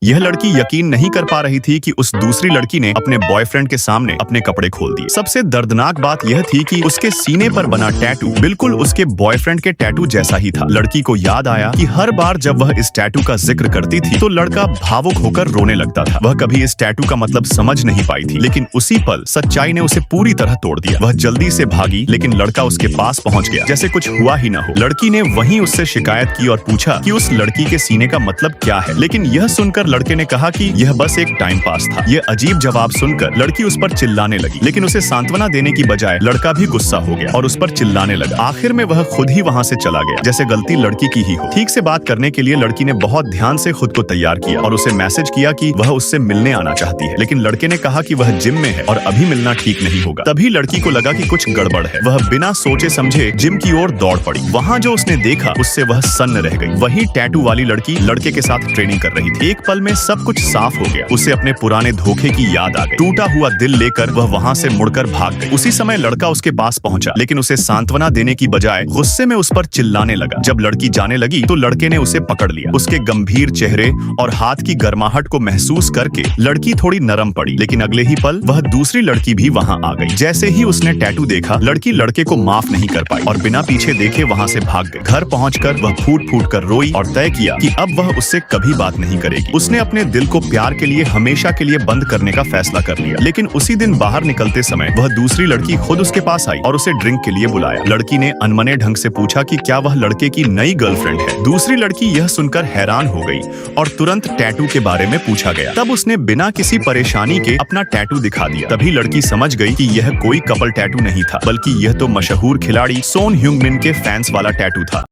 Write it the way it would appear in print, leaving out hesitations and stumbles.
यह लड़की यकीन नहीं कर पा रही थी कि उस दूसरी लड़की ने अपने बॉयफ्रेंड के सामने अपने कपड़े खोल दिए। सबसे दर्दनाक बात यह थी कि उसके सीने पर बना टैटू बिल्कुल उसके बॉयफ्रेंड के टैटू जैसा ही था। लड़की को याद आया कि हर बार जब वह इस टैटू का जिक्र करती थी तो लड़का भावुक होकर रोने लगता था। वह कभी इस टैटू का मतलब समझ नहीं पाई थी, लेकिन उसी पल सच्चाई ने उसे पूरी तरह तोड़ दिया। वह जल्दी से भागी, लेकिन लड़का उसके पास पहुंच गया जैसे कुछ हुआ ही न हो। लड़की ने वहीं उससे शिकायत की और पूछा कि उस लड़की के सीने का मतलब क्या है, लेकिन यह सुनकर लड़के ने कहा कि यह बस एक टाइम पास था। यह अजीब जवाब सुनकर लड़की उस पर चिल्लाने लगी, लेकिन उसे सांत्वना देने की बजाय लड़का भी गुस्सा हो गया और उस पर चिल्लाने लगा। आखिर में वह खुद ही वहां से चला गया, जैसे गलती लड़की की ही हो। ठीक से बात करने के लिए लड़की ने बहुत ध्यान से खुद को तैयार किया और उसे मैसेज किया कि वह उससे मिलने आना चाहती है, लेकिन लड़के ने कहा कि वह जिम में है और अभी मिलना ठीक नहीं होगा। तभी लड़की को लगा कि कुछ गड़बड़ है। वह बिना सोचे समझे जिम की ओर दौड़ पड़ी। वहाँ जो उसने देखा उससे वह सन्न रह गई। वही टैटू वाली लड़की लड़के के साथ ट्रेनिंग कर रही थी। एक पल में सब कुछ साफ हो गया। उसे अपने पुराने धोखे की याद आ गई। टूटा हुआ दिल लेकर वह वहाँ से मुड़कर भाग गई। उसी समय लड़का उसके पास पहुंचा, लेकिन उसे सांत्वना देने की बजाय गुस्से में उस पर चिल्लाने लगा। जब लड़की जाने लगी तो लड़के ने उसे पकड़ लिया। उसके गंभीर चेहरे और हाथ की गर्माहट को महसूस करके लड़की थोड़ी नरम पड़ी, लेकिन अगले ही पल वह दूसरी लड़की भी वहाँ आ गई। जैसे ही उसने टैटू देखा, लड़की लड़के को माफ नहीं कर पाई और बिना पीछे देखे वहाँ से भाग गई। घर पहुंचकर वह फूट फूट कर रोई और तय किया कि अब वह उससे कभी बात नहीं करेगी। उसने अपने दिल को प्यार के लिए हमेशा के लिए बंद करने का फैसला कर लिया। लेकिन उसी दिन बाहर निकलते समय वह दूसरी लड़की खुद उसके पास आई और उसे ड्रिंक के लिए बुलाया। लड़की ने अनमने ढंग से पूछा कि क्या वह लड़के की नई गर्लफ्रेंड है। दूसरी लड़की यह सुनकर हैरान हो गई और तुरंत टैटू के बारे में पूछा गया। तब उसने बिना किसी परेशानी के अपना टैटू दिखा दिया। तभी लड़की समझ गई कि यह कोई कपल टैटू नहीं था, बल्कि यह तो मशहूर खिलाड़ी सोन ह्यूंग मिन के फैंस वाला टैटू था।